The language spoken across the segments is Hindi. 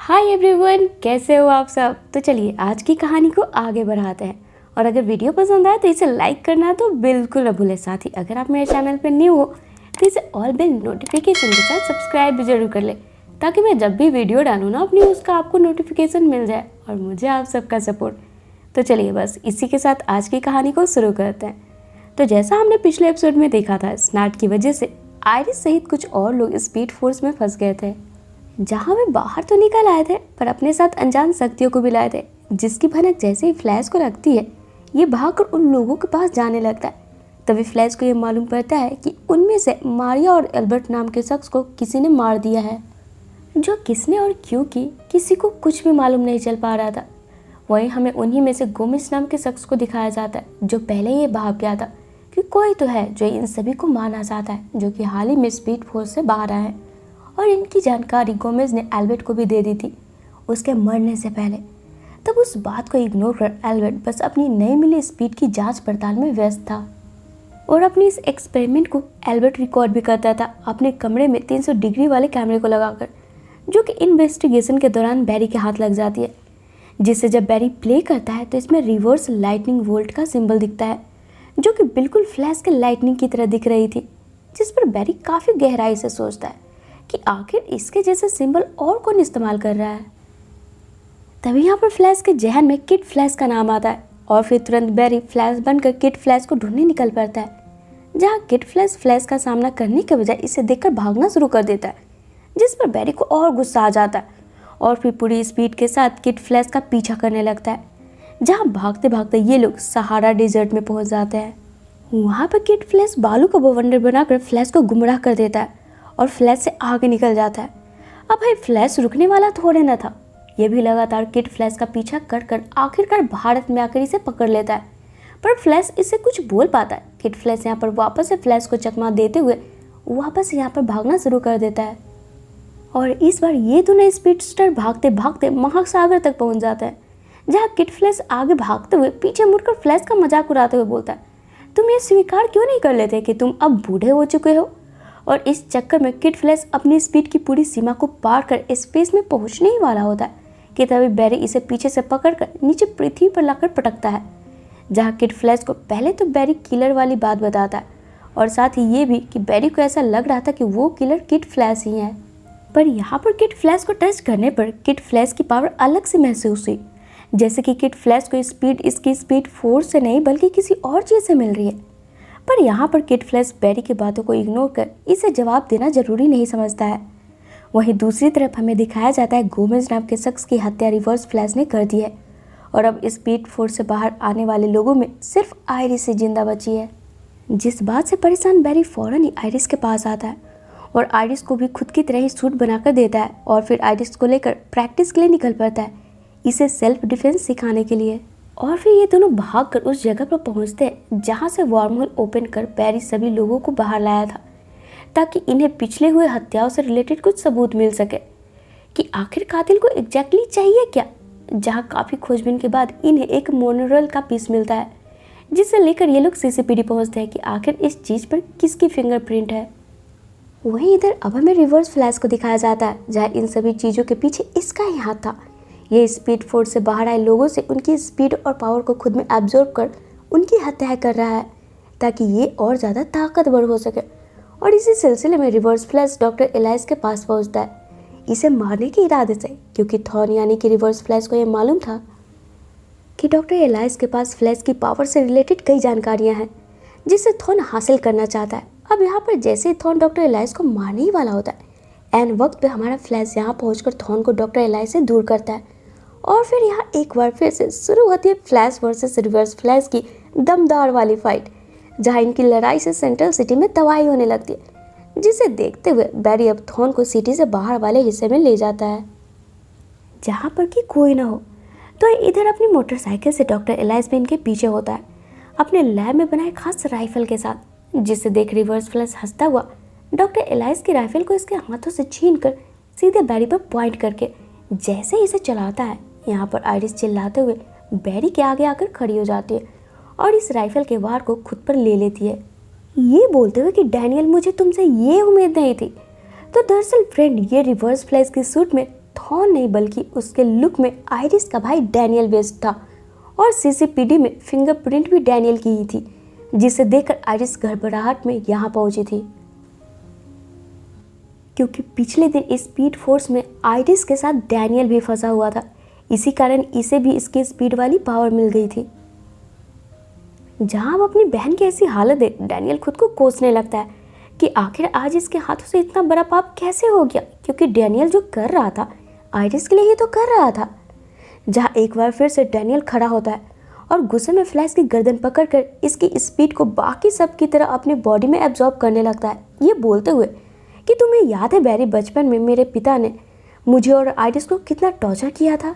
हाय एवरीवन, कैसे हो आप सब। तो चलिए आज की कहानी को आगे बढ़ाते हैं। और अगर वीडियो पसंद आए तो इसे लाइक करना तो बिल्कुल न भूलें। साथ ही अगर आप मेरे चैनल पर न्यू हो तो इसे ऑल बेल नोटिफिकेशन के साथ सब्सक्राइब भी जरूर कर ले, ताकि मैं जब भी वीडियो डालूँ ना अपनी उसका आपको नोटिफिकेशन मिल जाए और मुझे आप सबका सपोर्ट। तो चलिए बस इसी के साथ आज की कहानी को शुरू करते हैं। तो जैसा हमने पिछले एपिसोड में देखा था, स्नार्ट की वजह से आयरिस सहित कुछ और लोग स्पीड फोर्स में फंस गए थे, जहां वे बाहर तो निकल आए थे पर अपने साथ अनजान शक्तियों को भी लाए थे, जिसकी भनक जैसे ही फ्लैश को लगती है ये भागकर उन लोगों के पास जाने लगता है। तभी फ्लैश को ये मालूम पड़ता है कि उनमें से मारिया और एल्बर्ट नाम के शख्स को किसी ने मार दिया है। जो किसने और क्यों की किसी को कुछ भी मालूम नहीं चल पा रहा था। वहीं हमें उन्हीं में से गोमेज नाम के शख्स को दिखाया जाता है, जो पहले ही भाग गया था कि कोई तो है जो इन सभी को मारना चाहता है, जो कि हाल ही में स्पीड फोर्स से बाहर आया है। और इनकी जानकारी गोमेज ने एल्बर्ट को भी दे दी थी उसके मरने से पहले। तब उस बात को इग्नोर कर एल्बर्ट बस अपनी नई मिली स्पीड की जांच पड़ताल में व्यस्त था। और अपनी इस एक्सपेरिमेंट को एल्बर्ट रिकॉर्ड भी करता था अपने कमरे में 300 डिग्री वाले कैमरे को लगाकर, जो कि इन्वेस्टिगेशन के दौरान बैरी के हाथ लग जाती है, जिससे जब बैरी प्ले करता है तो इसमें रिवर्स लाइटनिंग वोल्ट का सिंबल दिखता है, जो कि बिल्कुल फ्लैश के लाइटनिंग की तरह दिख रही थी। जिस पर बैरी काफ़ी गहराई से सोचता है कि आखिर इसके जैसे सिंबल और कौन इस्तेमाल कर रहा है। तभी यहाँ पर फ्लैश के जहन में किड फ्लैश का नाम आता है और फिर तुरंत बैरी फ्लैश बनकर किड फ्लैश को ढूंढने निकल पड़ता है, जहाँ किड फ्लैश का सामना करने के बजाय इसे देखकर भागना शुरू कर देता है, जिस पर बैरी को और गुस्सा आ जाता है और फिर पूरी स्पीड के साथ किड फ्लैश का पीछा करने लगता है। जहाँ भागते भागते ये लोग सहारा डेजर्ट में पहुँच जाते हैं। वहाँ पर किड फ्लैश बालू का बवंडर बनाकर फ्लैश को गुमराह कर देता है और फ्लैश से आगे निकल जाता है। अब भाई फ्लैश रुकने वाला थोड़े न था, ये भी लगातार किड फ्लैश का पीछा कर आखिरकार भारत में आकर इसे पकड़ लेता है। पर फ्लैश इससे कुछ बोल पाता है। किड फ्लैश यहाँ पर वापस से फ्लैश को चकमा देते हुए वापस यहाँ पर भागना शुरू कर देता है। और इस बार ये दोनों स्पीडस्टर भागते भागते महासागर तक पहुँच जाते हैं, जहाँ किड फ्लैश आगे भागते हुए पीछे मुड़कर फ्लैश का मजाक उड़ाते हुए बोलता है, तुम ये स्वीकार क्यों नहीं कर लेते कि तुम अब बूढ़े हो चुके हो। और इस चक्कर में किड फ्लैश अपनी स्पीड की पूरी सीमा को पार कर स्पेस में पहुंचने ही वाला होता है कि तभी बैरी इसे पीछे से पकड़कर नीचे पृथ्वी पर लाकर पटकता है, जहां किड फ्लैश को पहले तो बैरी किलर वाली बात बताता है और साथ ही ये भी कि बैरी को ऐसा लग रहा था कि वो किलर किड फ्लैश ही है। पर यहाँ पर किड फ्लैश को टच करने पर किड फ्लैश की पावर अलग से महसूस हुई, जैसे कि किड फ्लैश को स्पीड इसकी स्पीड फोर्स से नहीं बल्कि किसी और चीज़ से मिल रही है। पर यहाँ पर किड फ्लैश बैरी की बातों को इग्नोर कर इसे जवाब देना जरूरी नहीं समझता है। वहीं दूसरी तरफ हमें दिखाया जाता है गोमेज नाम के शख्स की हत्या रिवर्स फ्लैश ने कर दी है और अब स्पीड फोर्स से बाहर आने वाले लोगों में सिर्फ आयरिस ही जिंदा बची है। जिस बात से परेशान बैरी फौरन ही आयरिस के पास आता है और आयरिस को भी खुद की तरह ही सूट बनाकर देता है और फिर आयरिस को लेकर प्रैक्टिस के लिए निकल पड़ता है, इसे सेल्फ डिफेंस सिखाने के लिए। और फिर ये दोनों भागकर उस जगह पर पहुंचते हैं जहां से वार्महोल ओपन कर बैरी सभी लोगों को बाहर लाया था, ताकि इन्हें पिछले हुए हत्याओं से रिलेटेड कुछ सबूत मिल सके कि आखिर कातिल को एग्जैक्टली चाहिए क्या। जहां काफ़ी खोजबीन के बाद इन्हें एक मोनोरेल का पीस मिलता है, जिसे लेकर ये लोग सीसीपीडी पहुंचते हैं कि आखिर इस चीज़ पर किसकी फिंगरप्रिंट है। वहीं इधर अब हमें रिवर्स फ्लैश को दिखाया जाता है, जहाँ इन सभी चीज़ों के पीछे इसका ही हाथ था। ये स्पीड फोर्स से बाहर आए लोगों से उनकी स्पीड और पावर को खुद में एब्जॉर्ब कर उनकी हत्या कर रहा है, ताकि ये और ज़्यादा ताकतवर हो सके। और इसी सिलसिले में रिवर्स फ्लैश डॉक्टर एलाइस के पास पहुंचता है, इसे मारने के इरादे से, क्योंकि थॉन यानी कि रिवर्स फ्लैश को ये मालूम था कि डॉक्टर एलाइस के पास फ्लैश की पावर से रिलेटेड कई जानकारियाँ हैं जिसे थॉन हासिल करना चाहता है। अब यहाँ पर जैसे ही थॉन डॉक्टर एलाइस को मारने ही वाला होता है, एन वक्त पे हमारा फ्लैश यहाँ पहुँच थॉन को डॉक्टर एलाइस से दूर करता है और फिर यहाँ एक बार फिर से शुरू होती है फ्लैश वर्सेस रिवर्स फ्लैश की दमदार वाली फाइट, जहाँ इनकी लड़ाई से सेंट्रल सिटी में तबाही होने लगती है, जिसे देखते हुए बैरी अब थॉन को सिटी से बाहर वाले हिस्से में ले जाता है जहाँ पर कि कोई ना हो। तो इधर अपनी मोटरसाइकिल से डॉक्टर एलाइस भी इनके पीछे होता है अपने लैब में बनाए खास राइफल के साथ, जिसे देख रिवर्स फ्लैश हंसता हुआ डॉक्टर एलाइस की राइफल को इसके हाथों से छीन कर सीधे बैरी पर पॉइंट करके जैसे ही इसे चलाता है, यहाँ पर आयरिस चिल्लाते हुए बैरी के आगे आकर खड़ी हो जाती है और इस राइफल के वार को खुद पर ले लेती है, ये बोलते हुए कि डैनियल मुझे तुमसे ये उम्मीद नहीं थी। तो दरअसल फ्रेंड ये रिवर्स फ्लैश की सूट में थॉर्न नहीं बल्कि उसके लुक में आयरिस का भाई डैनियल बेस्ड था और सीसीपीडी में फिंगरप्रिंट भी डैनियल की ही थी, जिसे देखकर आयरिस घबराहट में यहाँ पहुंची थी क्योंकि पिछले दिन स्पीड फोर्स में आयरिस के साथ डैनियल भी फंसा हुआ था। इसी कारण इसे भी इसकी स्पीड वाली पावर मिल गई थी। जहां अब अपनी बहन की ऐसी हालत देख डैनियल खुद को कोसने लगता है कि आखिर आज इसके हाथों से इतना बड़ा पाप कैसे हो गया, क्योंकि डैनियल जो कर रहा था आयरिस के लिए ही तो कर रहा था। जहां एक बार फिर से डैनियल खड़ा होता है और गुस्से में फ्लैश की गर्दन पकड़कर इसकी स्पीड को बाकी सब की तरह अपनी बॉडी में एब्जॉर्ब करने लगता है, ये बोलते हुए कि तुम्हें याद है बैरी, बचपन में मेरे पिता ने मुझे और आयरिस को कितना टॉर्चर किया था।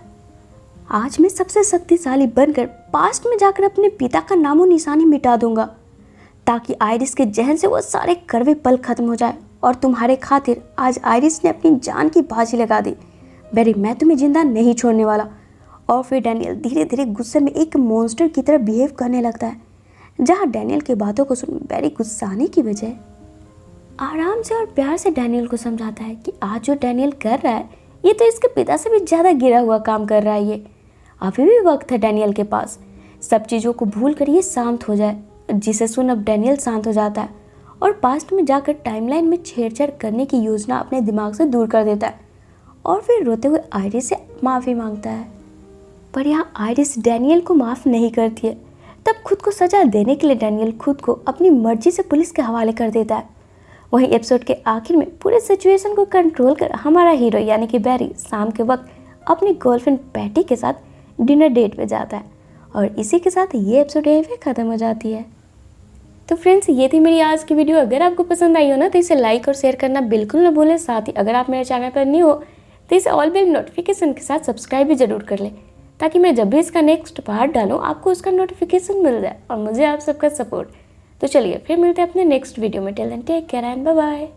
आज मैं सबसे शक्तिशाली बनकर पास्ट में जाकर अपने पिता का नामो निशानी मिटा दूंगा ताकि आयरिस के जहन से वो सारे कड़वे पल खत्म हो जाए। और तुम्हारे खातिर आज आयरिस ने अपनी जान की बाजी लगा दी। बैरी, मैं तुम्हें जिंदा नहीं छोड़ने वाला। और फिर डैनियल धीरे धीरे गुस्से में एक मॉन्स्टर की तरह बिहेव करने लगता है। जहाँ डैनियल की बातों को सुन बैरी गुस्साने की बजाय आराम से और प्यार से डैनियल को समझाता है कि आज जो डैनियल कर रहा है ये तो इसके पिता से भी ज़्यादा गिरा हुआ काम कर रहा है। ये अभी भी वक्त है डैनियल के पास, सब चीज़ों को भूल कर ये शांत हो जाए। जिसे सुन अब डैनियल शांत हो जाता है और पास्ट में जाकर टाइमलाइन में छेड़छाड़ करने की योजना अपने दिमाग से दूर कर देता है और फिर रोते हुए आयरिस से माफ़ी मांगता है। पर यहाँ आयरिस डैनियल को माफ़ नहीं करती है। तब खुद को सजा देने के लिए डैनियल खुद को अपनी मर्जी से पुलिस के हवाले कर देता है। वहीं एपिसोड के आखिर में पूरे सिचुएशन को कंट्रोल कर हमारा हीरो यानी कि बैरी शाम के वक्त अपनी गर्लफ्रेंड पैटी के साथ डिनर डेट पे जाता है और इसी के साथ ये एपिसोड यहीं पे ख़त्म हो जाती है। तो फ्रेंड्स, ये थी मेरी आज की वीडियो। अगर आपको पसंद आई हो ना तो इसे लाइक और शेयर करना बिल्कुल ना भूलें। साथ ही अगर आप मेरे चैनल पर न्यू हो तो इसे ऑल बेल नोटिफिकेशन के साथ सब्सक्राइब भी जरूर कर लें ताकि मैं जब भी इसका नेक्स्ट पार्ट डालूँ आपको उसका नोटिफिकेशन मिल जाए और मुझे आप सबका सपोर्ट। तो चलिए फिर मिलते हैं अपने नेक्स्ट वीडियो में। Till then take care and bye bye.